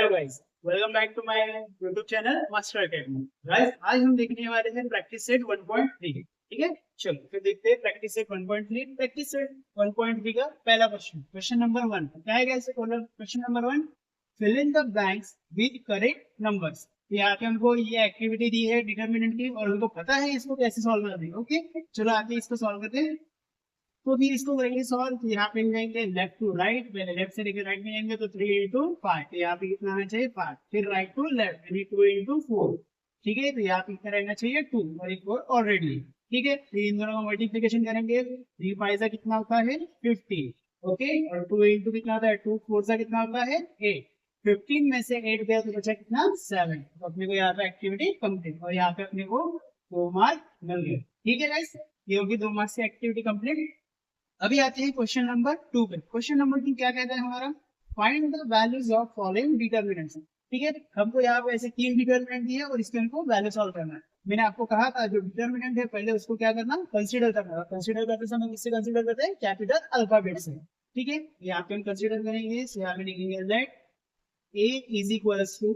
Hello guys, welcome back to my YouTube channel Master Academy. Guys आज हम देखने वाले हैं प्रैक्टिस सेट 1.3। ठीक है, चलो फिर देखते हैं प्रैक्टिस सेट 1.3। प्रैक्टिस सेट 1.3 का पहला क्वेश्चन नंबर 1 क्या है guys? Question number 1, fill in the blanks with correct numbers. यहाँ पे हमको ये एक्टिविटी दी है डिटरमिनेंट की और हमको पता है इसको कैसे सॉल्व करना है। ओके, चलो आगे इसको सॉल्व करते हैं। तो फिर इसको करेंगे सॉल्व। यहाँ पे जाएंगे लेफ्ट टू राइट, पहले लेफ्ट से लेकर राइट में जाएंगे तो 3 इंटू 5, यहाँ पे कितना आना चाहिए 5। फिर राइट टू लेफ्ट यानी 2 इंटू 4। ठीक है, तो यहाँ पे कितना रहना चाहिए 2 और एक 4 ऑलरेडी। ठीक है, फिर इन दोनों का मल्टीप्लीकेशन करेंगे। 3 5 सा कितना होता है 50। ओके, और 2 इंटू कितना होता है 2 4 सा कितना होता है 8। 15 में से 8 गया तो बचा कितना 7। तो अपने को यहाँ पे एक्टिविटी कंप्लीट और यहाँ पे अपने को 2 मार्क मिल गए। ठीक है गाइस, ये होगी 2 मार्क्स की एक्टिविटी कंप्लीट। अभी आते हैं क्वेश्चन नंबर 2 पे। क्वेश्चन नंबर 2 क्या कहता है हमारा? Find the values of following determinants. ठीक है, हमको यहाँ पे ऐसे 3 डिटरमिनेंट दिए और इसके हमको वैल्यू सॉल्व करना है। मैंने आपको कहा था जो डिटरमिनेंट है पहले उसको क्या करना, कंसीडर करना। कंसीडर करते समय किससे कंसीडर करते हैं? कैपिटल अल्फाबेट से। ठीक है, यहाँ पे हम कंसीडर करेंगे, यहाँ पे लिखेंगे let a is equals to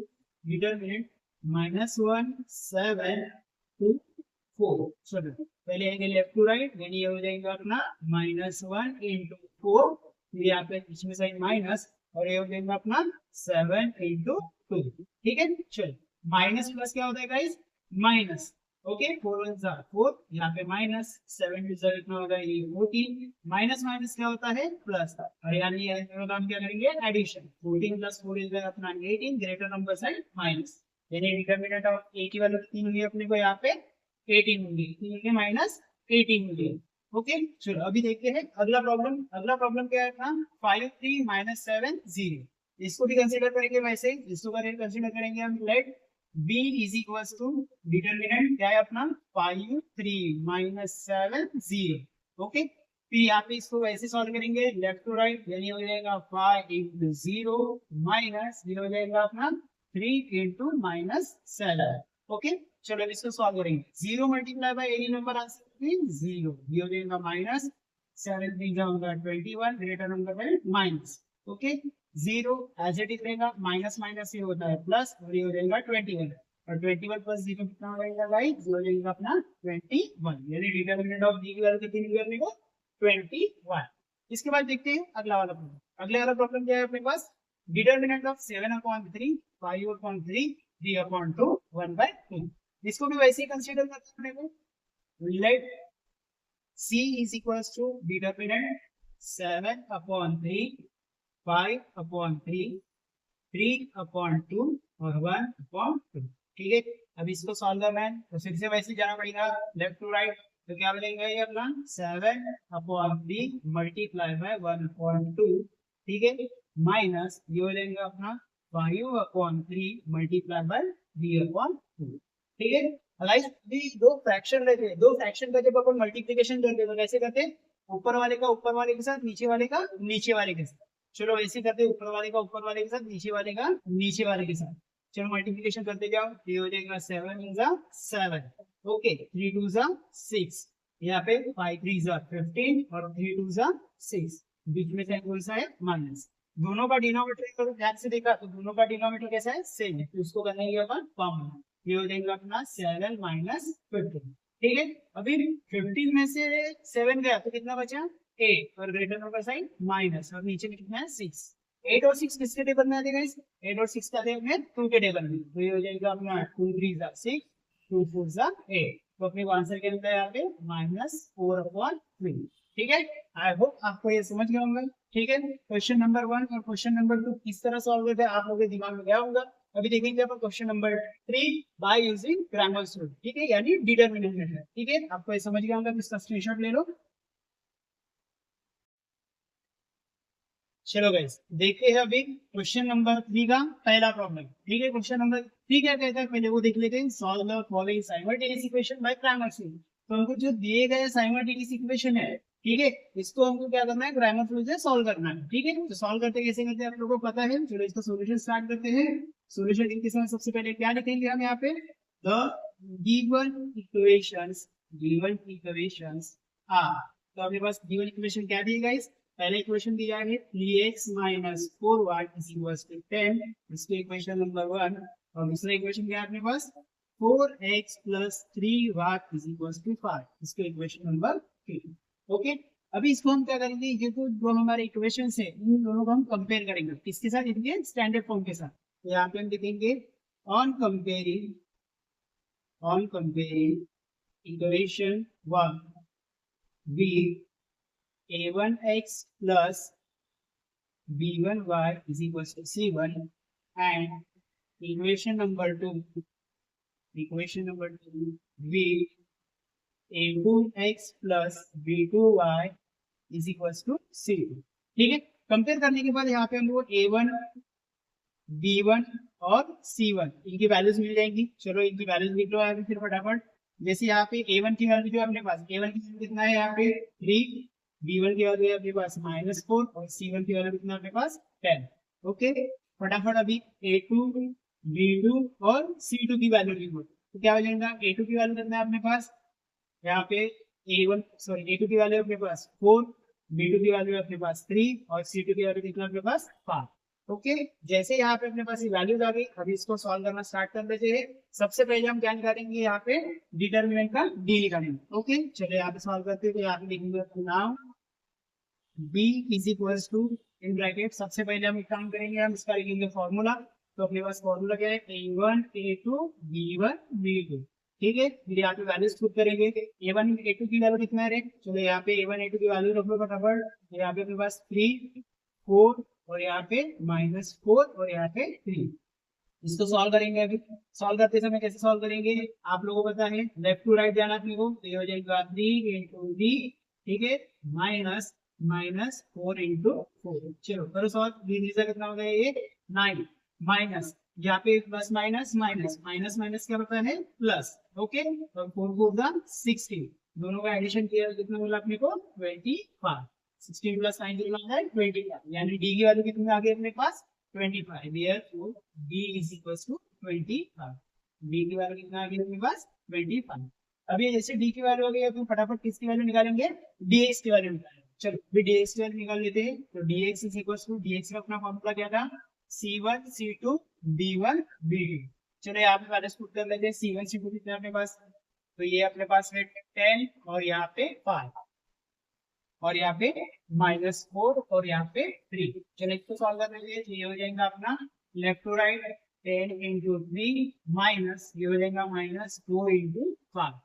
determinant -1 7 2 4। चलो पहले आएंगे लेफ्ट टू राइट, यानी ये हो जाएगा अपना -1 इंटू 4। फिर यहाँ पे इसमें साइन माइनस और ये हो जाएगा अपना 7 इंटू 2। ठीक है, चलो माइनस प्लस क्या होता है गाइस? माइनस। ओके, 4 1 जार 4, यहाँ पे माइनस 7 2 जार कितना होगा ये 14। माइनस माइनस क्या होता है प्लस, और यानी ये हम क्या करेंगे एडिशन। 14 प्लस 4 इज अपना 18, ग्रेटर नंबर साइन माइनस, यानी डिटरमिनेंट ऑफ ए की वैल्यू कितनी हुई अपने को यहाँ पे 18 होगी माइनस 18 होगी। ओके, चलो अभी देखते हैं अगला प्रॉब्लम। अगला प्रॉब्लम क्या है अपना 5 3 -7 0। इसको भी कंसीडर करेंगे, वैसे इसको कंसीडर करेंगे हम। Let b is equals to determinant क्या है अपना 5 3 -7 0। ओके, फिर यहाँ पे इसको वैसे सॉल्व करेंगे लेफ्ट टू राइट, यानी हो जाएगा 5 इंटू 0 माइनस ये हो जाएगा अपना 3 इंटू -7। ओके, चलो अब इसको सॉल्व करेंगे। 0 multiply by any number answer 0, ये हो जाएगा माइनस 7 3 होगा 21, greater number by minus. Okay, 0 as it is रहेगा, माइनस माइनस ये होता है प्लस और ये हो जाएगा 21, और 21 प्लस 0 कितना हो जाएगा गाइस? हो जाएगा अपना 21, यानी डिटरमिनेंट ऑफ d की वैल्यू कितनी निकलने को 21। इसके बाद देखते हैं अगला वाला प्रॉब्लम। अगले वाला प्रॉब्लम क्या है अपने पास? Determinant of 7/3 5/3 3/2 1/2। इसको भी वैसे ही कंसीडर करते हैं। Let c is equals to determinant 7/3 5/3 3/2 और 1/2। ठीक है, अब इसको सॉल्व करना है तो फिर से वैसे जाना पड़ेगा लेफ्ट टू राइट। तो क्या बनेगा ये अपना 7/3 मल्टीप्लाई बाय 1/2। ठीक है, माइनस ये हो जाएगा अपना 5/3 मल्टीप्लाई बाय 3/2। ठीक है, गाइस भी दो फ्रैक्शन रहते हैं, दो फ्रैक्शन का जब अपन मल्टीप्लिकेशन करते हैं तो कैसे करते हैं? ऊपर वाले का ऊपर वाले के साथ, नीचे वाले का नीचे वाले के साथ। चलो ऐसे करते हैं, ऊपर वाले का ऊपर वाले के साथ, नीचे वाले का नीचे वाले के साथ। चलो मल्टीप्लिकेशन करते जाओ, ये हो जाएगा 7 * 7। ओके, 3 2 6, यहाँ पे 5 3 15 और 3 2 6, बीच में से कौन सा है माइनस। दोनों का डिनोमिनेटर ध्यान से देखा तो दोनों का डिनोमिनेटर कैसा है? सेम है, तो उसको करने के अपन कॉमन, ये हो जाएगा अपना 7 - 15। ठीक है, अभी 15 में से 7 गया तो कितना बचा 8, और ग्रेटर नंबर साइन माइनस, और नीचे में कितना है 6। 8 और 6 किसके टेबल में आ जाएगा? 8 और 6 का टेबल में 2 के टेबल में, तो ये हो जाएगा अपना 2 3 6 2 4 8। तो अपने को आंसर क्या मिलता है यहाँ पे -4/3। ठीक है, आई होप आपको ये समझ गया होगा। ठीक है, क्वेश्चन नंबर 1 और क्वेश्चन नंबर 2 किस तरह सॉल्व करते हैं आप लोगों के दिमाग में गया होगा। अभी देखेंगे अपन question number 3 by using grammar's rule. ठीक है, यानी डिटरमिनेंट है। ठीक है, आपको ये समझ गया होगा, इसका स्क्रीनशॉट ले लो। चलो गाइस देखते हैं अभी क्वेश्चन नंबर 3 का पहला प्रॉब्लम। ठीक है, क्वेश्चन नंबर 3 क्या कहता है पहले वो देख लेते हैं। Solve the following simultaneous equation by grammars rule. तो हमको जो दिए गए साइमल्टेनियस इक्वेशन है, ठीक है, इसको हमको क्या करना है? ग्रामर्स रूल से सॉल्व करना है। ठीक है, तो सॉल्व करते कैसे करते हैं आप लोगों को पता है। चलो इसका सॉल्यूशन स्टार्ट करते हैं। सॉल्यूशन लिखते समय सबसे पहले क्या लिखेंगे हम यहाँ पे? The given equations are. तो आपके पास गिवन इक्वेशन क्या दी है गाइस? पहले इक्वेशन दिया है 3x minus 4y is equals to 10, इसके इक्वेशन नंबर 1। और दूसरा इक्वेशन क्या है अपने पास 4x plus 3y is equals to 5, इसके इक्वेशन नंबर 3। ओके, अभी इसको हम क्या करेंगे, ये तो जो हमारे इक्वेशन है इन दोनों को हम कंपेयर करेंगे, किसके साथ, इनके स्टैंडर्ड फॉर्म के साथ। तो यहाँ पे हम लिखेंगे on comparing equation 1 with a1x plus b1y is equals to c1 and equation number 2 with a2x plus b2y is equals to c2। ठीक है, कंपेयर करने के बाद यहाँ पे हम लोग a1 b1 और c1 इनकी वैल्यूज मिल जाएंगी। चलो इनकी वैल्यूज लिख लो अभी फिर फटाफट। जैसे यहाँ पे a1 की वैल्यू जो है अपने पास, a1 की वैल्यू कितना है यहाँ पे 3, b1 की वैल्यू है अपने पास -4 और c1 की वैल्यू कितना अपने पास 10। ओके, फटाफट अभी a2 b2 और c2 की वैल्यू लिखो। तो क्या हो जाएगा, a2 की वैल्यू कितना है अपने पास यहाँ पे a2 की वैल्यू अपने पास 4, b2 की वैल्यू अपने पास 3 और c2 की वैल्यू कितना अपने पास 5। ओके, जैसे यहाँ पे अपने पास ये वैल्यूज आ गई, अभी इसको सॉल्व करना स्टार्ट कर देते हैं। सबसे पहले हम क्या निकालेंगे, यहाँ पे डिटरमिनेंट का डी निकालेंगे। ओके, चलो यहाँ पे सॉल्व करते हैं। तो यहाँ पे लिखेंगे now b is equals to in bracket, सबसे पहले हम एक काम करेंगे, हम इसका लिखेंगे फॉर्मूला। तो अपने पास फॉर्मूला क्या है, a1 a2 b1 b2। ठीक है, फिर यहाँ पे वैल्यूज पुट करेंगे। a1 a2 की वैल्यू कितना है, चलो यहाँ पे a1 a2 की वैल्यू रख लो फटाफट। यहाँ पे अपने पास 3 4 और यहाँ पे -4 और यहाँ पे 3। इसको सॉल्व करेंगे। अभी सॉल्व करते समय कैसे सॉल्व करेंगे, आप लोगों को पता है लेफ्ट टू राइट जाना अपने को। तो ये हो जाएगा 3 into d, ठीक है, -4 into 4। चलो करो सॉल्व। 3 से कितना हो गया ये 9, माइनस यहाँ पे plus minus minus minus minus क्या होता है प्लस। ओके, और 4 4 16, दोनों का एडिशन किया कितना मिला अपने को 25। 16 प्लस 9 कितना है 25, यानी डी की वैल्यू कितनी आ गई अपने पास 25। Therefore d is equals to 25। D की वैल्यू कितना आ गई अपने पास 25। अभी जैसे डी की वैल्यू आ गई, तो फटाफट किसकी वैल्यू निकालेंगे, dx की वैल्यू निकालेंगे। चलो भी dx की वैल्यू निकाल लेते हैं। तो dx is equals to, dx का अपना फॉर्मूला क्या था c1 c2 b1 b2। चलो यहाँ पे वैल्यूज पुट कर लेते हैं। c1 c2 कितना अपने पास, तो ये अपने पास है 10 और यहाँ पे 5 और यहाँ पे -4 और यहाँ पे 3। चलो इसको सॉल्व कर लीजिए। ये हो जाएगा अपना left to right 10 into 3 minus ये हो जाएगा -2 into 5।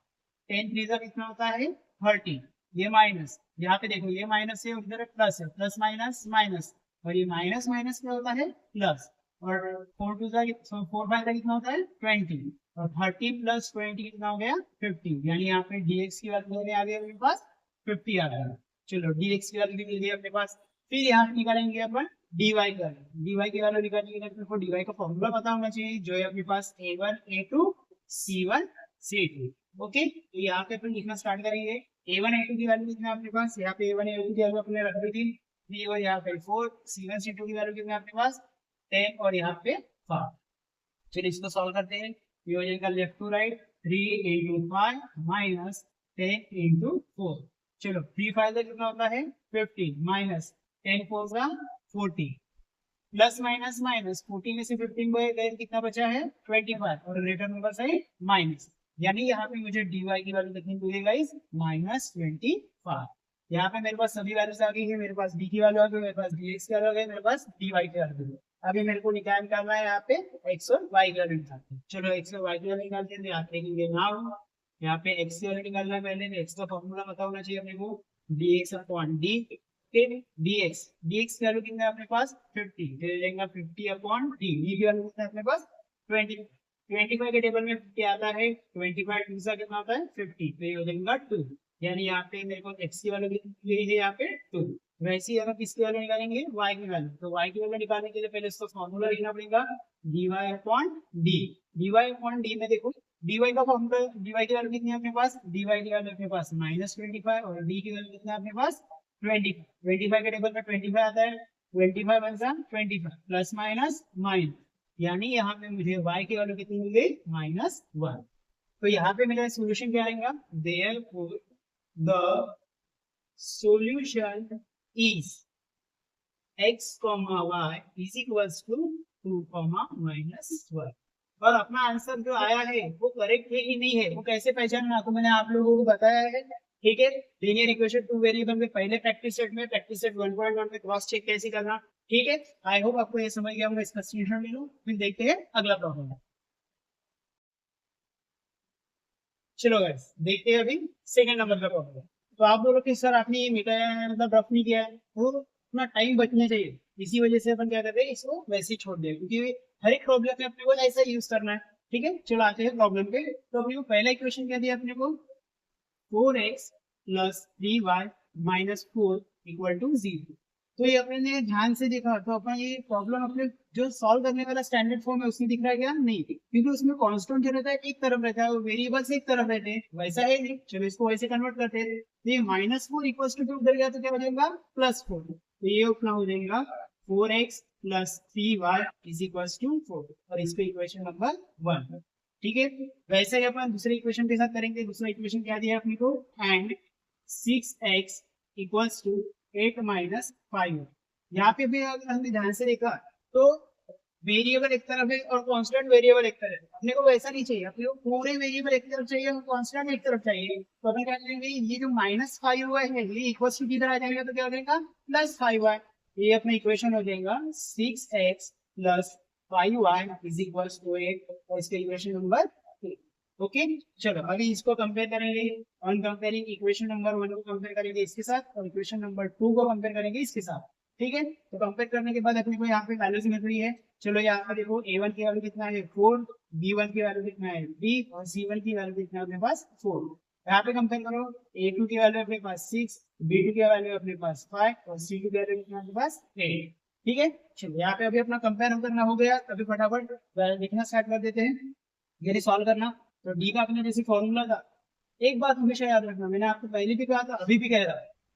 10 3 का कितना होता है 30, ये माइनस, यहाँ पे देखो ये माइनस है उधर प्लस है, प्लस माइनस माइनस, और ये माइनस माइनस क्या होता है प्लस। और 4 2 का 4 5 का कितना होता है 20 और 30 प्लस 20 कितना हो गया 50, यानी यहाँ पे dx की वैल्यू आ गई मेरे पास 50 आ गया। चलो dx की वैल्यू मिल गई अपने पास। फिर यहाँ निकालेंगे अपन dy का, dy की वैल्यू निकालने के लिए अपने को dy का फॉर्मूला पता होना चाहिए, जो है अपने पास a1 a2 c1 c2। Okay, तो यहाँ पे अपन लिखना स्टार्ट करेंगे। a1 a2 की वैल्यू कितना अपने पास, यहाँ पे a1 a2 की वैल्यू अपने रख दी थी 3 और यहाँ पे 4, c1 c2 की वैल्यू कितना अपने पास 10 और यहाँ पे 5। चलिए इसको सॉल्व करते हैं। ये हो जाएगा left to right 3 into 5 minus 10 into 4। चलो 3 5 का कितना होता है 50 माइनस 10 4 का 40 प्लस माइनस माइनस 40 में से 15 गए कितना बचा है 25 और रिटर्न नंबर साइड माइनस, यानी यहाँ पे मुझे dy की वैल्यू कितनी मिलेगी गाइस -25। यहाँ पे मेरे पास सभी वैल्यूज आ गई है, मेरे पास d की वैल्यू आ गई, मेरे पास dx की वैल्यू आ गई, मेरे पास dy की वैल्यू। अभी मेरे को निकालना है यहाँ पे x और y की वैल्यू निकालते हैं। चलो x और y की वैल्यू निकालते हैं। आप देखेंगे नाउ यहाँ पे x की वैल्यू निकालना है, पहले x का फॉर्मूला पता होना चाहिए अपने को dx upon d, dx dx की वैल्यू कितना है अपने पास 50, तो जाएगा 50 अपॉन d, d की वैल्यू कितना है अपने पास 20। 25 के टेबल में 50 आता है, 25 दूसरा कितना होता है 50, तो ये हो जाएगा 2, यानी यहाँ पे मेरे को x की वैल्यू कितनी है यहाँ पे 2। वैसे ही अगर किसकी वैल्यू निकालेंगे y की वैल्यू, तो y की वैल्यू निकालने के लिए पहले इसको फॉर्मूला लिखना पड़ेगा dy upon d। dy upon d में देखो dy का फॉर्मूला, dy की वैल्यू कितनी है अपने पास, dy की वैल्यू अपने पास -25 और d की वैल्यू कितना है अपने पास 20। 25 के टेबल में 25 आता है, 25 बनता 25 प्लस माइनस माइनस, यानी यहाँ पे मुझे y की वैल्यू कितनी मिल गई -1। तो यहाँ पे मेरा सॉल्यूशन क्या आएगा, therefore the solution is x, y is equals to 2, -1। और अपना आंसर जो आया है वो करेक्ट है कि नहीं है वो कैसे पहचानना, तो मैंने आप लोगों को बताया है। ठीक है, लीनियर इक्वेशन टू वेरिएबल में पहले प्रैक्टिस सेट में प्रैक्टिस सेट 1.1 में क्रॉस चेक कैसे करना। ठीक है, आई होप आपको ये समझ गया होगा। इसका स्क्रीनशॉट ले लो, फिर देखते हैं अगला प्रॉब्लम। चलो गाइस देखते हैं अभी सेकंड नंबर का प्रॉब्लम। तो आप बोलो कि सर आपने ये मिटाया है, मतलब रफ नहीं किया है, वो अपना टाइम बचना चाहिए, इसी वजह से अपन क्या करते हैं, इसको वैसे ही छोड़ दें, क्योंकि हर एक प्रॉब्लम में अपने को ऐसा यूज करना है। ठीक है, चलो आते हैं प्रॉब्लम पे। तो अपने को पहला इक्वेशन क्या दिया अपने को, 4x plus 3y minus 4 equal to 0। तो ये अपने ने ध्यान से देखा तो अपन ये प्रॉब्लम अपने जो सॉल्व करने वाला स्टैंडर्ड फॉर्म है उसमें दिख रहा है क्या, नहीं, क्योंकि उसमें कांस्टेंट जो रहता है एक तरफ रहता है और वेरिएबल्स एक तरफ रहते हैं, वैसा है नहीं। चलो इसको वैसे कन्वर्ट करते हैं। तो ये -4 इक्वल टू उधर गया तो क्या हो जाएगा, +4। तो ये अपना हो जाएगा 4x plus 3y is equal to 4, और इसको इक्वेशन नंबर 1। ठीक है, वैसे ही अपन दूसरे इक्वेशन के साथ करेंगे। दूसरा इक्वेशन क्या दिया है अपने को, and 6x equals to 8 minus 5। यहाँ पे भी अगर हमने ध्यान से देखा तो वेरिएबल एक तरफ है और कांस्टेंट वेरिएबल एक तरफ है। अपने को वैसा नहीं चाहिए, अपने को पूरे वेरिएबल एक तरफ चाहिए और कांस्टेंट एक तरफ चाहिए। तो अपन क्या करेंगे, ये जो -5 है ये इक्वल्स टू किधर आ जाएगा, तो क्या हो जाएगा +5y। ये अपना इक्वेशन हो जाएगा 6x plus 5y is equals to 8, और इसका इक्वेशन नंबर 3। ओके, चलो अभी इसको कंपेयर करेंगे। ऑन कंपेयरिंग इक्वेशन नंबर 1 को कंपेयर करेंगे इसके साथ, और इक्वेशन नंबर 2 को कंपेयर करेंगे इसके साथ। ठीक है, तो कंपेयर करने के बाद अपने को यहाँ पे वैल्यूज मिल रही है। चलो यहाँ पे देखो, a1 की वैल्यू कितना है 4, b1 की वैल्यू कितना है 3, और c1 की वैल्यू कितना है अपने पास 4। यहाँ पे कंपेयर करो, a2 की वैल्यू अपने पास 6, b2 की वैल्यू अपने पास 5, और c2 की वैल्यू कितना अपने पास 8। ठीक है, चलो यहाँ पे अभी अपना कंपेयर करना हो गया, अभी फटाफट लिखना स्टार्ट कर देते हैं, यानी सॉल्व करना। तो डी का अपने जैसे फॉर्मूला था, एक बात हमेशा याद रखना, मैंने आपको पहले भी कहा था अभी भी कह रहा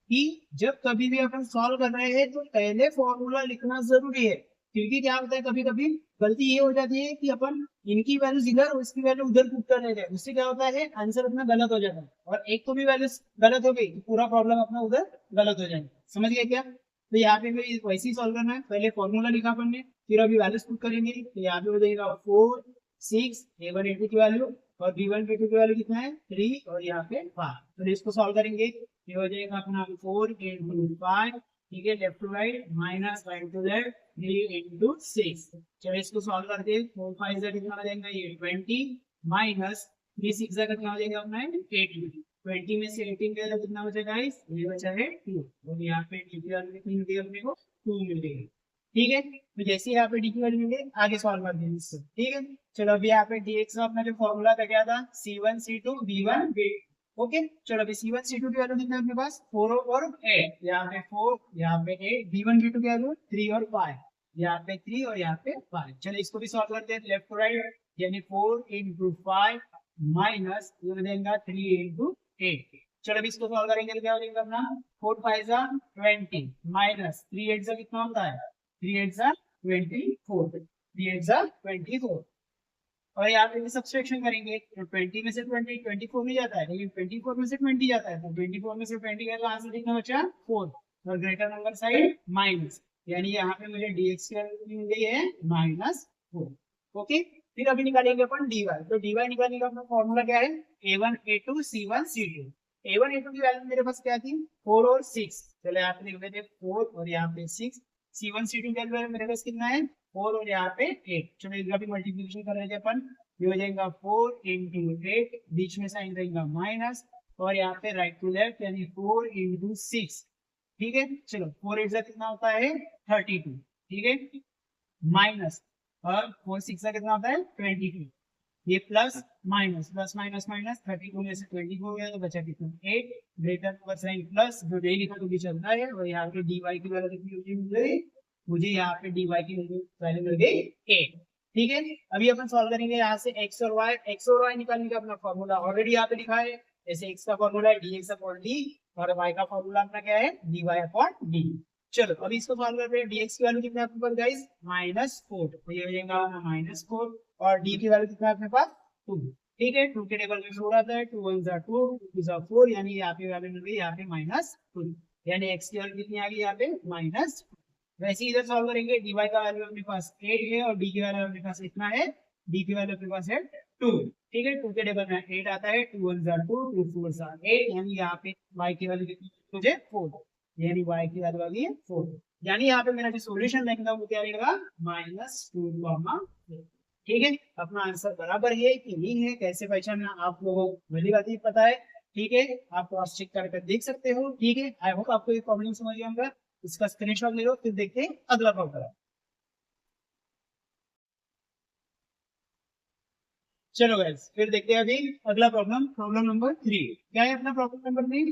कि जब कभी भी अपन सॉल्व कर रहे हैं तो पहले फॉर्मूला लिखना जरूरी है। क्योंकि क्या होता है, कभी कभी गलती ये हो जाती है कि अपन इनकी वैल्यू इधर और इसकी वैल्यू उधर पुट कर रहे थे, उससे क्या होता है आंसर अपना गलत हो जाता है, और एक तो भी वैल्यू गलत हो गई तो पूरा प्रॉब्लम अपना उधर गलत हो जाएगा। समझ गए क्या? तो यहाँ पे भी वैसे ही सॉल्व करना है, पहले फॉर्मूला लिखा अपन ने, फिर अभी वैल्यूज पुट करेंगे। तो यहाँ पे हो जाएगा 4, 6, a1 a2 की वैल्यू, और b1 b2 की वैल्यू कितना है 3, और यहाँ पे 5। तो इसको सॉल्व करेंगे, ये हो जाएगा अपना 4 into 5। ठीक है, left to right minus right to left 3 into 6। चलो इसको सॉल्व करते हैं। 4 5 से कितना हो जाएगा, ये 20 माइनस 3 6 से कितना हो जाएगा अपना 18। 20 में से 18 का कितना बचा गाइस, ये बचा है 2, और यहाँ पे डी की वैल्यू कितनी मिली अपने को 2 मिल गई। ठीक है, तो जैसे यहाँ पे डी की वैल्यू मिले आगे सॉल्व कर देंगे इसको। ठीक है, चलो अभी यहाँ पे dx का अपना जो फॉर्मूला था क्या था, c1 c2 b1 b2। Okay, चलो अभी c1 c2 की वैल्यू कितना है अपने पास 4 और 8, यहाँ पे 4 यहाँ पे 8, b1 b2 की वैल्यू 3 और 5, यहाँ पे 3 और यहाँ पे 5। चलो इसको भी सॉल्व करते हैं लेफ्ट टू राइट, यानी 4 into 5 माइनस ये हो जाएगा 3 into 8। चलो अभी इसको सॉल्व करेंगे तो क्या हो जाएगा अपना 4 5 जा 20 माइनस 3 8 जा कितना होता है 3 8 जा 24, 3 8 जा 24, और यहाँ पे भी सब्सट्रैक्शन करेंगे तो 20 में से 20 24 में जाता है, लेकिन 24 में से 20 जाता है, तो 24 में से 20 गया तो आंसर कितना बचा 4, और ग्रेटर नंबर साइड माइनस, यानी यहाँ पे मुझे dx की वैल्यू मिल गई है -4। ओके, फिर अभी निकालेंगे अपन dy। तो dy निकालने का अपना फॉर्मूला क्या है, a1 a2 c1 c2। a1 a2 की वैल्यू मेरे पास क्या थी 4 और 6, चलो यहाँ पे लिख देते 4 और यहाँ पे 6। c1 c2 की वैल्यू मेरे पास कितना है 4 और यहाँ पे 8। चलो इनका भी मल्टीप्लिकेशन कर रहे थे अपन, ये हो जाएगा 4 into 8, बीच में साइन रहेगा माइनस, और यहाँ पे राइट टू लेफ्ट यानी 4 into 6। ठीक है, चलो 4 8 कितना होता है 32। ठीक है, माइनस, और 4 6 कितना होता है 22। ये plus minus plus minus minus 32 में से 20 हो गया तो बचा कितना 8, ग्रेटर नंबर साइन प्लस, जो नहीं लिखा तो भी चलता है, और यहाँ पे dy की वैल्यू कितनी होगी मिल गई मुझे, यहाँ पे dy की वैल्यू मिल गई 8। ठीक है, अभी अपन सॉल्व करेंगे यहाँ से x और y निकालने का अपना फॉर्मूला ऑलरेडी यहाँ पे लिखा है। जैसे x का फॉर्मूला है dx अपॉन d, और y का फॉर्मूला अपना क्या है dy अपॉन d। चलो अभी इसको सॉल्व करते हैं। dx की वैल्यू कितना है आपके पास गाइस -4, तो ये हो जाएगा -4, और d की वैल्यू कितना है अपने पास 2। ठीक है, 2 के टेबल में 4 आता है, 2 1 जा 2, 2 जा 4, यानी यहाँ पे वैल्यू मिल गई यहाँ पे -2, यानी x की वैल्यू कितनी आ गई यहाँ पे -2। वैसे ही इधर सॉल्व करेंगे, dy का वैल्यू अपने पास 8 है और d की वैल्यू अपने पास इतना है, d की वैल्यू अपने पास है 2। ठीक है, 2 के टेबल में 8 आता है, 2 1 2 2 4 8, यानी यहाँ पे y की वैल्यू कितनी मुझे 4, यानी y की वैल्यू आ गई है 4। यानी यहाँ पे मेरा जो सॉल्यूशन रहेगा वो क्या रहेगा, -2, ठीक है। अपना आंसर बराबर है कि नहीं है, कैसे पहचानना आप लोगों को भली बात ही पता है। ठीक है, आप क्रॉस चेक करके देख सकते हो। ठीक है, आई होप आपको ये प्रॉब्लम समझ में आएगा। इसका स्क्रीनशॉट ले लो, फिर देखते हैं अगला प्रॉब्लम। चलो गाइस, फिर देखते हैं अभी अगला प्रॉब्लम, प्रॉब्लम नंबर 3। क्या है अपना problem number 3?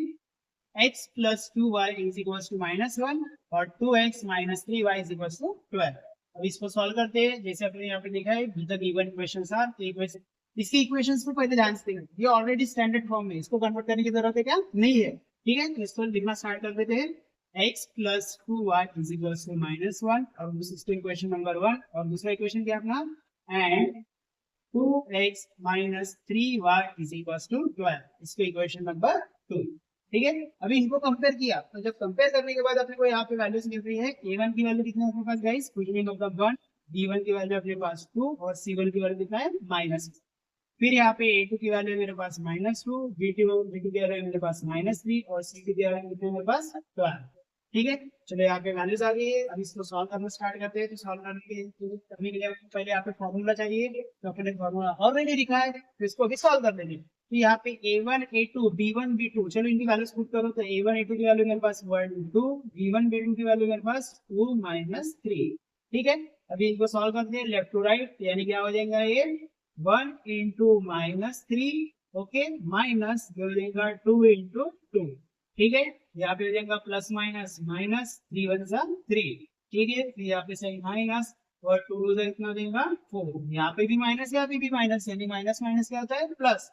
x plus 2y is equals to -1 और 2x minus 3y is equals to 12। अब इसको सॉल्व करते हैं, जैसे अपने यहाँ पे लिखा है B the given equations are, equation इसकी इक्वेशंस को पहले ध्यान से देखो, ये ऑलरेडी स्टैंडर्ड फॉर्म में, इसको कन्वर्ट करने की जरूरत है क्या, नहीं है। ठीक है, तो इसको लिखना स्टार्ट कर देते हैं। x plus 2y is equals to -1 और इसको इक्वेशन नंबर 1, और दूसरा इक्वेशन क्या अपना, and 2x minus 3y is equals to 12, इसको इक्वेशन नंबर 2। ठीक है, अभी इनको कंपेयर किया, तो जब कंपेयर करने के बाद अपने को यहाँ पे वैल्यूज मिल रही है, a1 की वैल्यू कितनी है अपने पास गाइस, कुछ नहीं मतलब 1, b1 की वैल्यू अपने पास 2 और c1 की वैल्यू कितना है -। फिर यहाँ पे a2 की वैल्यू मेरे पास -2, b2 की वैल्यू मेरे पास -3 और c2 की वैल्यू कितनी है मेरे पास 12। ठीक है, चलो यहाँ पे वैल्यूज आ गई है। अब इसको सॉल्व करना स्टार्ट करते हैं। तो सॉल्व करने के लिए पहले यहाँ पे फॉर्मूला चाहिए, तो अपने फॉर्मूला ऑलरेडी लिखा है, तो इसको अभी सॉल्व कर देंगे। तो यहाँ पे a1 a2 b1 b2, चलो इनकी वैल्यूज पुट करो। तो a1 a2 की वैल्यू मेरे पास 1 2, b1 b2 की वैल्यू मेरे पास 2 -3। ठीक है, अभी इनको सॉल्व करते हैं लेफ्ट टू राइट, यानी क्या हो जाएगा ये 1 इंटू -3, ओके, माइनस हो जाएगा 2 इंटू 2। ठीक है, यहाँ पे हो जाएगा प्लस माइनस माइनस, 3 1 जा 3। ठीक है, फिर यहाँ पे सही माइनस और 2 2 कितना देगा 4, यहाँ पे भी माइनस यहाँ पे भी माइनस, यानी माइनस माइनस क्या होता है प्लस।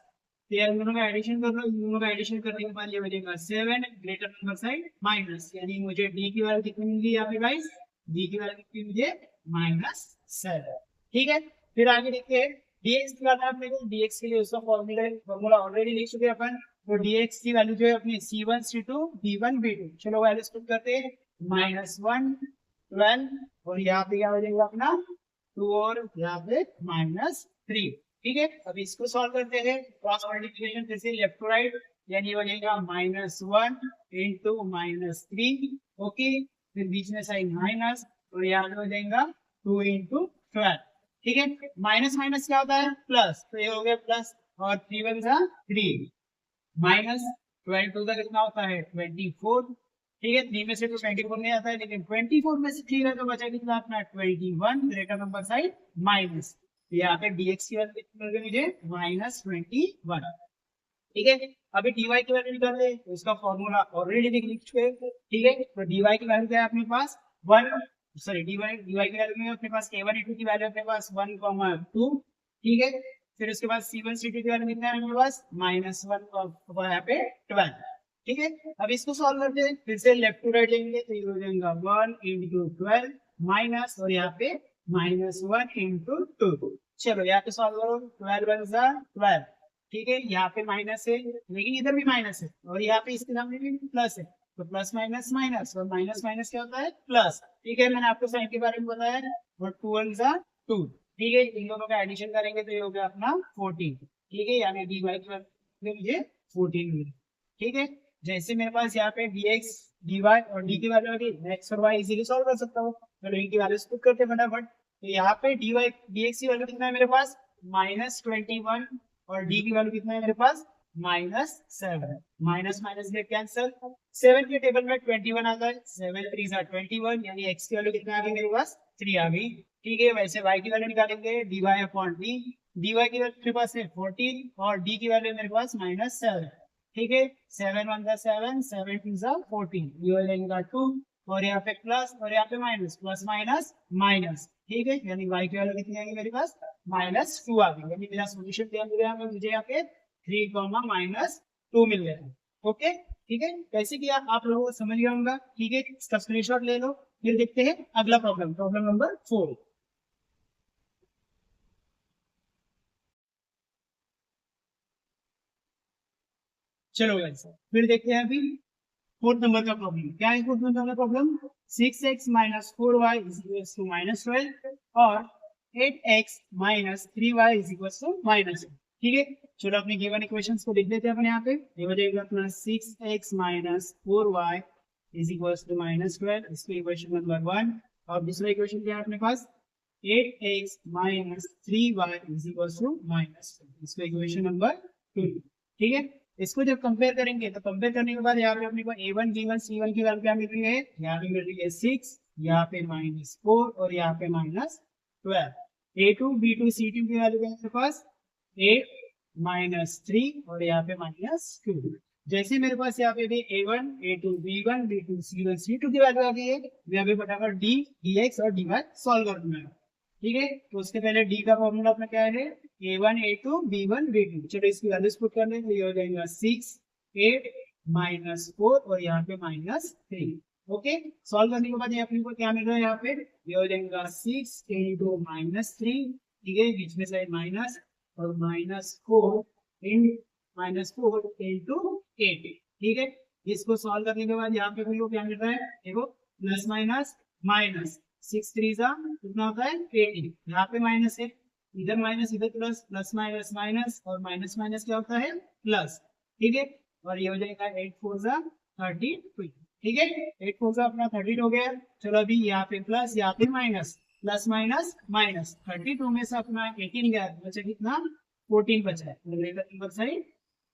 तो यार दोनों का एडिशन कर लो, दोनों का एडिशन करने के बाद ये बचेगा 7 ग्रेटर नंबर साइड माइनस, यानी मुझे डी की वैल्यू कितनी मिल गई यहाँ पे गाइस, डी की वैल्यू कितनी मुझे -7। ठीक है, फिर आगे देखते हैं dx की बात आपने को, dx के लिए उसका फॉर्मूला ऑलरेडी लिख चुके हैं अपन। तो dx की वैल्यू जो है अपनी c1 c2 b1 b2, चलो वैल्यू पुट करते हैं, -1 12 और यहाँ पे क्या हो जाएगा अपना 2 और यहाँ पे -3। ठीक है, अब इसको सॉल्व करते हैं, क्रॉस मल्टीप्लिकेशन फिर से लेफ्ट टू राइट, यानी हो जाएगा -1 इंटू -3, ओके, फिर बीच में साइन माइनस और यहाँ पे हो जाएगा 2 इंटू 12। ठीक है, माइनस माइनस क्या होता है प्लस, तो ये हो गया प्लस और 3 1 जा 3 माइनस 12 का कितना होता है 24। ठीक है, 3 में से तो 24 नहीं आता है, लेकिन 24 में से 3 का तो बचा कितना अपना 21 ग्रेटर नंबर साइड माइनस, यहाँ पे dx की वैल्यू कितनी मिल गई मुझे -21। ठीक है, अभी dy की वैल्यू निकाल ले, तो इसका फॉर्मूला ऑलरेडी लिख चुके हैं। ठीक है, तो dy की वैल्यू क्या है अपने पास 1, सॉरी dy की वैल्यू में अपने पास a1 a2 की वैल्यू अपने पास 1 2। ठीक है, फिर उसके बाद c1 c2 की वैल्यू कितना है अपने पास -1 और यहाँ पे 12। ठीक है, अब इसको सॉल्व करते हैं, फिर से लेफ्ट टू राइट लेंगे, तो ये हो जाएगा 1 इंटू 12 माइनस और यहाँ पे -1 इंटू 2। चलो यहाँ पे सॉल्व करो, 12 1 जा 12। ठीक है, यहाँ पे माइनस है लेकिन इधर भी माइनस है, और यहाँ पे इसके सामने भी प्लस है, तो प्लस माइनस माइनस और माइनस माइनस क्या होता है प्लस। ठीक है, मैंने आपको साइन के बारे में बताया, और 2 1 जा 2। ठीक है, इन दोनों का एडिशन करेंगे तो ये हो गया अपना 14। ठीक है, यानी डी वाई की वैल्यू मुझे 14 मिली। ठीक है, जैसे मेरे पास यहाँ पे dx dy और d की वैल्यू होगी, x और y इजीली सॉल्व कर सकता हूँ। चलो इनकी वैल्यू पुट करते हैं फटाफट। तो यहाँ पे dy dx की वैल्यू कितना है मेरे पास -21 और d की वैल्यू कितना है मेरे पास -7। माइनस माइनस गेट कैंसिल, 7 के टेबल में 21 आता है, 7 3 जा 21, यानी x की वैल्यू कितना आ गई मेरे पास 3 आ गई। ठीक है, वैसे y की वैल्यू निकालेंगे dy अपॉन d, dy की वैल्यू मेरे पास है 14 और d की वैल्यू मेरे पास -7। ठीक है, 7 1 जा 7, 7 2 जा 14, ये हो जाएगा 2 और यहाँ पे प्लस और यहाँ पे माइनस, प्लस माइनस माइनस। ठीक है, यानी y की वैल्यू कितनी आएगी मेरे पास -2 आ गई, यानी मेरा सॉल्यूशन क्या मिल गया मुझे यहाँ पे 3 -2 मिल गया। ओके, ठीक है, कैसे किया आप लोगों को समझ गया होगा। ठीक है, इसका स्क्रीनशॉट ले लो, फिर देखते हैं अगला प्रॉब्लम, प्रॉब्लम नंबर 4। चलो गाइस, फिर देखते हैं अभी फोर्थ नंबर का प्रॉब्लम क्या है? फोर्थ नंबर का problem 6x minus 4y is equal to minus 12 और 8x minus 3y is equal to minus. ठीक है, चलो अपने गिवन इक्वेशंस को लिख देते हैं अपने यहाँ पे। ये हो जाएगा अपना 6x minus 4y is equal to minus 12, इसको इक्वेशन नंबर 1। और दूसरा इक्वेशन क्या है अपने पास? 8x minus 3y is equal to minus, इसको इक्वेशन नंबर 2। ठीक है, इसको जब कंपेयर करेंगे तो कंपेयर करने के बाद यहाँ पे अपने को a1 b1 c1 की वैल्यू क्या मिल रही है? यहाँ पे मिल रही है 6, यहाँ पे -4 और यहाँ पे -12। a2 b2 c2 की वैल्यू क्या है मेरे पास? 8 -3 और यहाँ पे -2। जैसे मेरे पास यहाँ पे भी a1 a2 b1 b2 c1 c2 की वैल्यू आ गई है, यहाँ पे फटाफट d dx और dy सॉल्व कर दूंगा। ठीक है, तो उसके पहले d का फॉर्मूला अपना क्या है? a1 a2 b1 b2। चलो इसकी वैल्यूज पुट कर लेंगे, ये हो जाएगा 6 8 -4 और यहाँ पे -3। ओके, सॉल्व करने के बाद ये अपने को क्या मिल रहा है? यहाँ पे ये हो जाएगा 6 इंटू -3, ठीक है, बीच में साइड माइनस, और -4 इंटू 8। ठीक है, इसको सॉल्व करने के बाद यहाँ पे अपने को क्या मिल रहा है? देखो प्लस माइनस माइनस, 6 3 कितना होता है? 18। यहाँ पे माइनस है, इधर माइनस इधर प्लस, प्लस माइनस माइनस और माइनस माइनस क्या होता है? प्लस। ठीक है, और ये हो जाएगा 8 4 32। ठीक है, 8 4 अपना 13 हो गया। चलो अभी यहाँ पे प्लस, यहाँ पे माइनस, प्लस माइनस माइनस, 32 में से अपना 18 गया, बचा कितना? 14 बचा है। Greater number side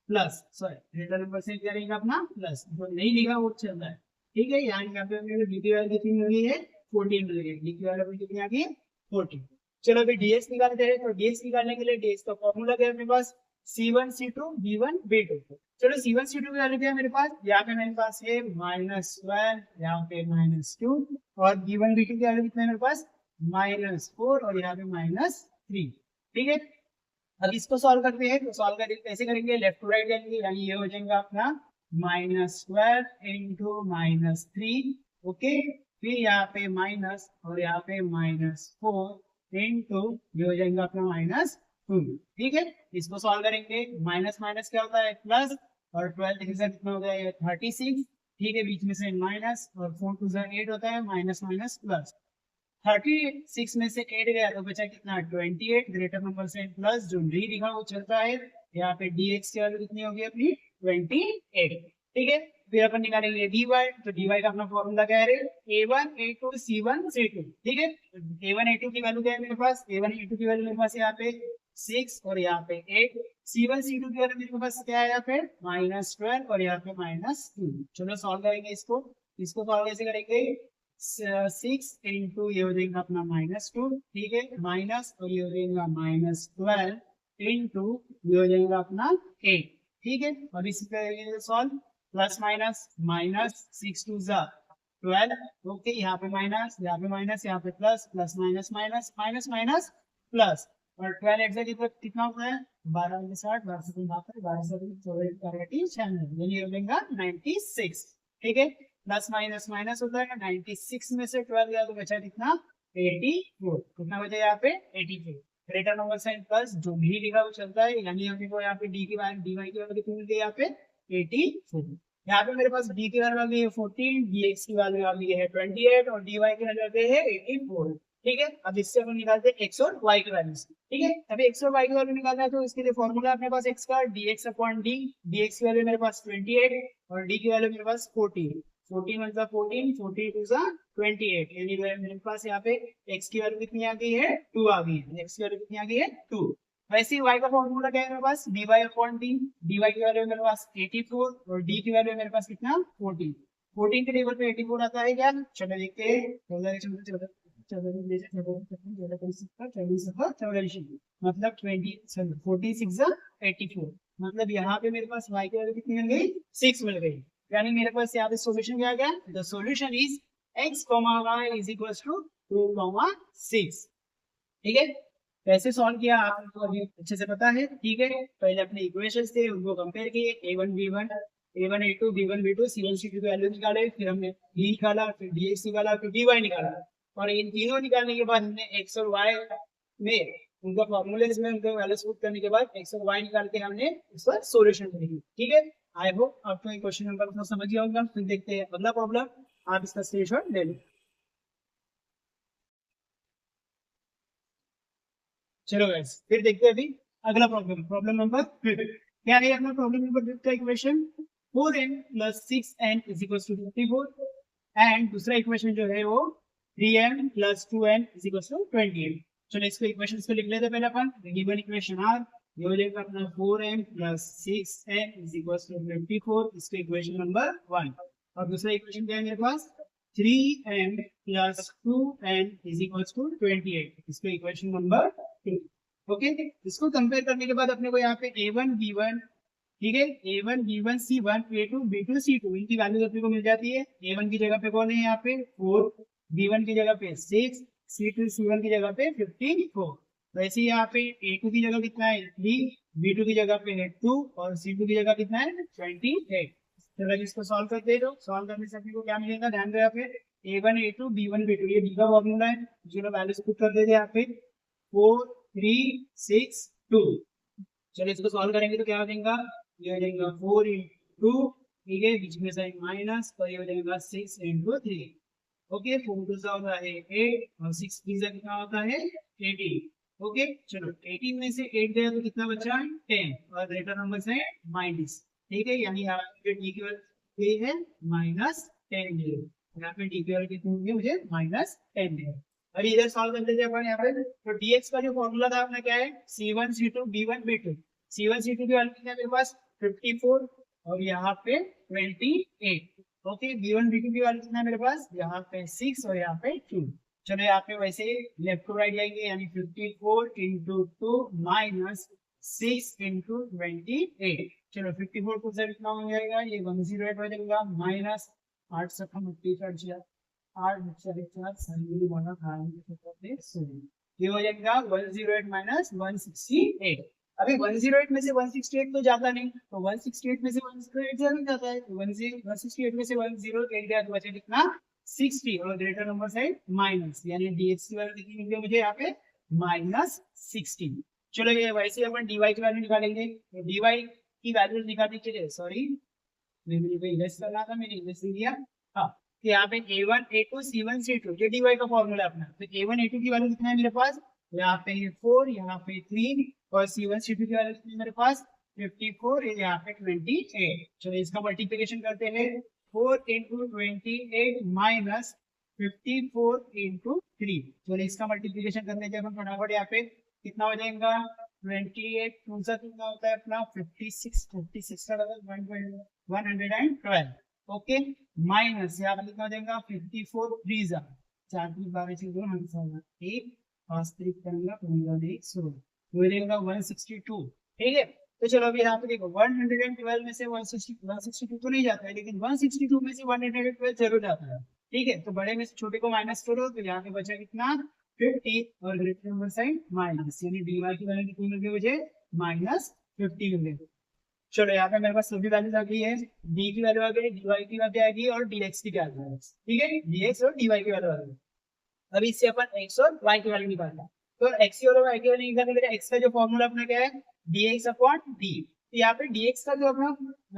plus, sorry greater number side क्या रहेगा अपना? प्लस। जो नहीं लिखा वो चल रहा है। ठीक है, यहाँ पे हमने डी की वैल्यू कितनी मिली है? 14 मिल गई। डी की वैल्यू कितनी आ गई? 14। चलो अभी डीएक्स निकालते हैं। तो डीएक्स निकालने के लिए डीएक्स का फॉर्मूला क्या है अपने पास? c1 c2 b1 b2। चलो c1 c2 की वैल्यू क्या है मेरे पास? यहाँ पे मेरे पास है -12, यहाँ पे -2, और b1 b2 की वैल्यू कितना है मेरे पास? -4 और यहाँ पे -3। ठीक है, अब इसको सॉल्व करते हैं। तो सॉल्व करेंगे कैसे करेंगे? लेफ्ट टू राइट जाएंगे, यानी ये हो जाएगा अपना -12 इंटू -3। ओके, फिर यहाँ पे माइनस और यहाँ पे -4 इंटू ये हो जाएगा अपना -2। ठीक है, इसको सॉल्व करेंगे। माइनस माइनस क्या होता है? प्लस, और 12 कितना हो गया? ये 36। ठीक है, बीच में से माइनस, और 4 2 8 होता है, माइनस माइनस प्लस। 36 में से 8 गया तो बचा कितना? 28। ग्रेटर नंबर से प्लस, जो डी लिखा वो चलता है। यहाँ पे dx की वैल्यू कितनी होगी अपनी? 28। ठीक है, फिर अपन निकालेंगे dy। तो dy का अपना फॉर्मूला क्या है? a1 a2 c1 c2। ठीक है, a1 a2 की वैल्यू क्या है मेरे पास? a1 a2 की वैल्यू मेरे पास यहाँ पे 6 और यहाँ पे 8। c1 c2 की वैल्यू मेरे पास क्या है यहाँ पे? -12 और यहाँ पे -2। चलो सॉल्व करेंगे इसको। इसको सॉल्व कैसे करेंगे? 6 इंटू ये हो जाएगा अपना -2। ठीक है, माइनस, और ये हो जाएगा -12 इंटू ये हो जाएगा अपना 8। ठीक है, और इसी पे solve, plus minus minus, 6 2 12। Okay, यहाँ पे माइनस, यहाँ पे माइनस, यहाँ पे plus, plus minus minus, minus minus plus, और 12 एग्जैक्ट कितना होता है? 12 में 60, 12 से 12 से 96, यानी हो जाएगा 96। ठीक है, प्लस माइनस माइनस होता है, 96 में से 12 गया तो बचा कितना? 84। कितना बचा यहाँ पे? 84। ग्रेटर नंबर साइन प्लस, जो भी लिखा वो चलता है, यानी हमने को यहाँ पे डी की वैल्यू डी वाई की वैल्यू कितनी मिल गई यहाँ पे? 84। यहाँ पे मेरे पास डी की वैल्यू आ गई है 14, डीएक्स की वैल्यू आ गई है 28 और डी वाई की वैल्यू आ गई है 84। ठीक है, अब इससे अपन निकालते हैं एक्स और वाई की वैल्यू। ठीक है, अभी एक्स और वाई की वैल्यू निकालना है तो इसके लिए फॉर्मूला अपने पास एक्स का dx अपॉन डी। dx की वैल्यू मेरे पास 28 और डी की वैल्यू मेरे पास 14। 14 मतलब 14, 40 2 28, यानी मेरे पास यहाँ पे x की वैल्यू कितनी आ गई है? 2 आ गई है। x की वैल्यू कितनी आ गई है? 2। वैसे ही y का फॉर्मूला क्या है मेरे पास? dy upon D. dy की वैल्यू मेरे पास 84 और d की वैल्यू मेरे पास कितना? 14। 14 के टेबल पे 84 आता है क्या? चलो देखते हैं। मतलब 84, मतलब यहाँ पे मेरे पास y की वैल्यू कितनी मिल गई? 6 मिल गई। यानी मेरे पास यहाँ पे सॉल्यूशन क्या आ गया? The solution is x, y is equal to 2, 6। ठीक है, कैसे सॉल्व किया आपको अभी अच्छे से पता है। ठीक है, पहले अपने इक्वेशंस थे उनको कंपेयर किए, a1 b1 a1 a2 b1 b2 c1 c2 की वैल्यू निकाले, फिर हमने d निकाला, फिर dx निकाला, फिर dy निकाला, और इन तीनों निकालने के बाद हमने x और y में उनका फॉर्मूले में उनका वैल्यू पुट करने के बाद x और y निकाल के हमने इसका सॉल्यूशन करेंगे। ठीक है, आई होप आपको ये क्वेश्चन नंबर को समझ गया होगा। फिर देखते हैं अगला प्रॉब्लम, आप इसका स्क्रीनशॉट ले लो। चलो गाइस फिर देखते हैं अभी अगला प्रॉब्लम, प्रॉब्लम नंबर 5। क्या है अपना प्रॉब्लम नंबर 5 का इक्वेशन? 4n + 6n = 54 एंड दूसरा इक्वेशन जो है वो 3m + 2n = 28। चलो इसको इक्वेशंस को लिख लेते हैं पहले अपन। गिवन इक्वेशन आर ये हो जाएगा अपना 4m + 6n = 54, इसको इक्वेशन नंबर 1। और दूसरा इक्वेशन क्या है मेरे पास? 3m + 2n = 28, इसको इक्वेशन नंबर 2। ओके, इसको कंपेयर करने के बाद अपने को यहाँ पे a1 b1, ठीक है, a1 b1 c1 a2 b2 c2 इनकी वैल्यूज अपने को मिल जाती है। a1 की जगह पे कौन है यहाँ पे 4, b1 की जगह पे 6, c2 c1 की जगह पे 54। वैसे यहाँ पे a2 की जगह कितना है 3, b2 की जगह पे है 2 और c2 की जगह कितना है 28। चलो इसको सॉल्व करते हैं। सॉल्व करने से अपने को क्या मिलेगा, ध्यान दो यहाँ पे a1 a2 b1 b2 ये b का फॉर्मूला है। चलो वैल्यूज पुट कर देते हैं यहाँ पे 4 3 6 2। चलो इसको सॉल्व करेंगे तो क्या हो जाएगा, ये हो जाएगा 4 × 2, ठीक है, बीच में साइन माइनस, और ये हो जाएगा 6 × 3। ओके, 4 2 सा होता है 8 और 6 3 सा कितना होता है 18। ओके, चलो 18 में से 8 गया तो कितना बचा 10 और ग्रेटर नंबर से माइनस, ठीक है, यानी यहाँ पे डी की वैल्यू है -10 है। यहाँ पे डी की वैल्यू कितनी होगी मुझे -10 है। अभी इधर सॉल्व कर लेते हैं अपन यहाँ पे। तो dx का जो फॉर्मूला था अपना क्या है c1 c2 b1 b2। c1 c2 की वैल्यू कितना है मेरे पास 54 और यहाँ पे 28। ओके, b1 b2 की वैल्यू कितना है मेरे पास यहाँ पे 6 और यहाँ पे 2। चलो यहाँ पे वैसे लेफ्ट टू राइट जाएंगे, यानी 54 × 2 -6 × 28। चलो 54 को से कितना हो जाएगा, ये 108 हो जाएगा, माइनस 8 से 38 8 ये हो जाएगा 108 - 168। अभी 108 में से 168 तो जाता नहीं, तो 168 में से 108 जरूर जाता है, तो 168 में से 108 गया तो बचे कितना 60 और ग्रेटर नंबर साइड माइनस, यानी dx की वैल्यू कितनी मिल गई मुझे यहाँ पे -16। चलो ये वैसे अपन dy की वैल्यू निकालेंगे। तो dy की वैल्यू निकालने के लिए सॉरी मैंने इरेज करना था, मैंने इरेज किया। हाँ, तो यहाँ पे a1 a2 c1 c2 ये dy का फॉर्मूला अपना। तो a1 a2 की वैल्यू कितना है मेरे पास, यहाँ पे 4, यहाँ पे 3 और c1 c2 की वैल्यू कितनी है मेरे पास 54, यहाँ पे 28। चलो इसका मल्टीप्लिकेशन करते हैं, 4 × 28 - 54 × 3। चलो इसका मल्टीप्लिकेशन करने के बाद फटाफट यहाँ पे कितना हो जाएगा 28 2 सा कितना होता है अपना 56, 56 का डबल 112। ओके, माइनस यहाँ पर कितना हो जाएगा 54 3 जा 4 3 12 से 2 1 वास्तविक करेंगे 15 शुरू हो जाएगा 162। ठीक है, तो चलो अभी यहाँ पे देखो 112 में से 162 तो नहीं जाता है, लेकिन 162 में से 112 जरूर जाता है। ठीक है, तो बड़े में से छोटे को माइनस करो तो यहाँ पे बचा कितना 50 और ग्रेटर नंबर साइन माइनस, यानी dy की वैल्यू कितनी मिल गई मुझे -50 मिल गई। चलो यहाँ पे मेरे पास सभी वैल्यूज आ गई है, d की वैल्यू आ गई, dy की वैल्यू आ गई और dx की वैल्यू आ गई। ठीक है, dx और dy की वैल्यू आ गई। अभी इससे अपन x और y की वैल्यू निकालना है। तो x और y की वैल्यू निकालने के लिए x का जो फॉर्मूला अपना क्या है dx/d। तो यहाँ पे dx का जो अपना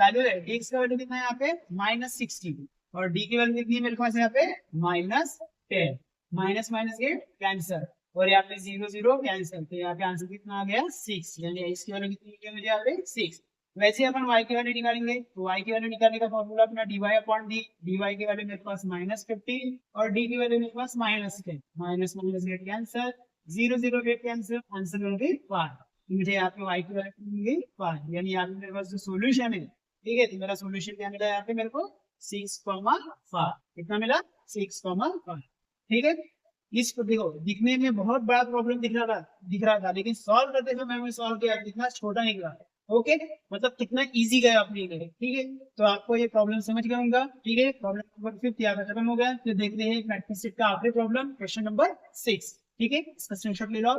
वैल्यू है, dx का वैल्यू कितना है यहाँ पे -60 और d की वैल्यू कितनी है मेरे पास यहाँ पे -10। माइनस माइनस गेट कैंसर और यहाँ पे 0 0 कैंसर, तो यहाँ पे आंसर कितना आ गया 6, यानी x की वैल्यू कितनी मिली मुझे यहाँ पे 6। वैसे अपन y की वैल्यू निकालेंगे, तो y की वैल्यू निकालने का फॉर्मूला अपना dy/d। dy की वैल्यू मेरे पास -50 और d की वैल्यू मेरे पास -10। Minus minus get cancel, 0 0 get cancel, answer मिल गई 5। मुझे यहाँ पे y की वैल्यू मिल गई 5, यानी यहाँ पे मेरे पास जो सोल्यूशन है, ठीक है, तो मेरा सोल्यूशन क्या मिला यहाँ पे मेरे को 6,5। कितना मिला 6,5। ठीक है, इसको देखो दिखने में बहुत बड़ा प्रॉब्लम दिख रहा था, लेकिन सॉल्व करते समय मैंने सॉल्व किया कितना छोटा निकला। ओके, मतलब कितना इजी गया अपने लिए। ठीक है, तो आपको ये प्रॉब्लम समझ गया होगा। ठीक है, प्रॉब्लम नंबर 5 यहाँ पे खत्म हो गया। फिर देखते हैं प्रैक्टिस सेट का आखिरी प्रॉब्लम, क्वेश्चन नंबर 6। ठीक है, इसका स्क्रीनशॉट ले लो।